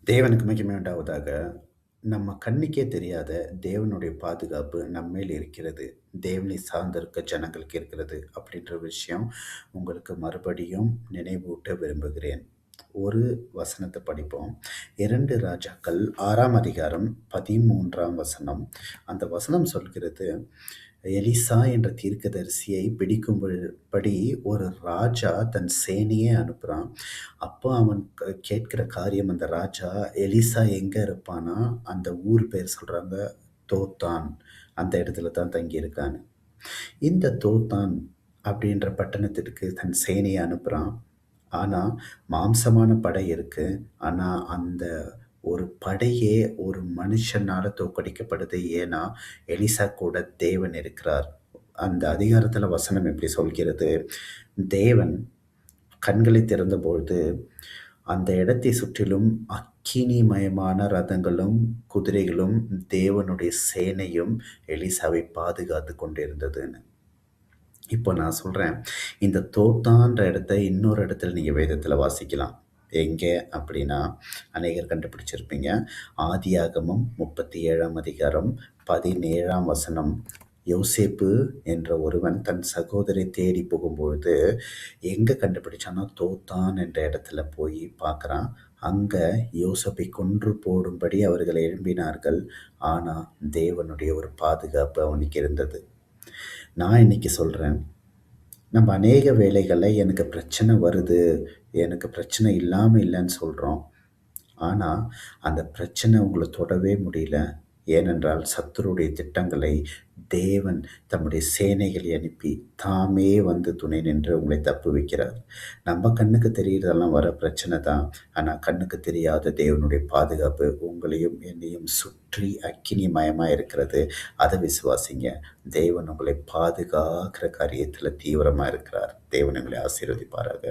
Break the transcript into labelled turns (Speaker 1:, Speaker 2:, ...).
Speaker 1: தேவனுக்கு மகிமை உண்டாவதாக. நம்ம கண்ணுக்கே தெரியாத தேவனுடைய பாதுகாப்பு நம்மேல் இருக்கிறது. தேவனை சார்ந்திருக்க ஜனங்களுக்கு இருக்கிறது. அப்படின்ற விஷயம் உங்களுக்கு மறுபடியும் நினைவூட்ட விரும்புகிறேன். ஒரு வசனத்த படிப்போம். 2 ராஜாக்கள் 6ஆம் அதிகாரம் 13ஆம் வசனம். அந்த வசனம் சொல்கிறது, எலிசா என்ற தீர்க்கதரிசியை பிடிக்கும்படி ஒரு ராஜா தன் சேனையே அனுப்புறான். அப்போ அவன் கேட்கிற காரியம், அந்த ராஜா, எலிசா எங்க இருப்பான்னா, அந்த ஊர் பேர் சொல்றாங்க தோத்தான். அந்த இடத்துல தான் தங்கியிருக்கான்னு. இந்த தோத்தான் அப்படின்ற பட்டணத்திற்கு தன் சேனையை அனுப்புறான். ஆனா, மாம்சமான படை இருக்கு. ஆனா, அந்த ஒரு படையே ஒரு மனுஷனால தோற்கடிக்கப்படுது. ஏன்னா, எலிசா கூட தேவன் இருக்கிறார். அந்த அதிகாரத்துல வசனம் எப்படி சொல்கிறது? தேவன் கண்களை திறந்தபொழுது, அந்த இடத்தை சுற்றிலும் அக்கினிமயமான ரதங்களும், குதிரைகளும், தேவனுடைய சேனையும் எலிசாவை பாதுகாத்துக் கொண்டிருந்ததுன்னு. இப்போ நான் சொல்றேன், இந்த தோத்தான்ற இடத்த இன்னொரு இடத்துல நீங்க வேதத்துல வாசிக்கலாம். எங்கே அப்படின்னா, அநேகர் கண்டுபிடிச்சிருப்பீங்க. ஆதியாகமம் 37ஆம் அதிகாரம் 17ஆம் வசனம். யோசேப்பு என்ற ஒருவன் தன் சகோதரை தேடி போகும்பொழுது எங்க கண்டுபிடிச்சான்னா, தோத்தான் என்ற இடத்துல போய் பார்க்குறான். அங்க யோசேப்பை கொன்று போடும்படி அவர்கள் எழும்பினார்கள். ஆனா, தேவனுடைய ஒரு பாதுகாப்பு அவனுக்கு இருந்தது. நான் இன்னைக்கு சொல்றேன், நம்ம அநேக வேளைகள்ல எனக்கு பிரச்சனை வருது, எனக்கு பிரச்சனை இல்லாம இல்லன்னு சொல்றோம். ஆனா, அந்த பிரச்சனை உங்கள தொடவே முடியல. ஏனென்றால், சத்துருடைய திட்டங்களை தேவன் தம்முடைய சேனைகளை அனுப்பி தாமே வந்து துணை நின்று உங்களை தப்புவிக்கிறார். நம்ம கண்ணுக்கு தெரியிறதெல்லாம் வர பிரச்சனை தான். ஆனா, கண்ணுக்கு தெரியாத தேவனுடைய பாதுகாப்பு உங்களையும் என்னையும் சுற்றி அக்கினிமயமா இருக்கிறது. அதை விசுவாசிங்க. தேவன் உங்களை பாதுகாக்கிற காரியத்துல தீவிரமா இருக்கிறார். தேவன் உங்களை ஆசீர்வதிப்பாராக.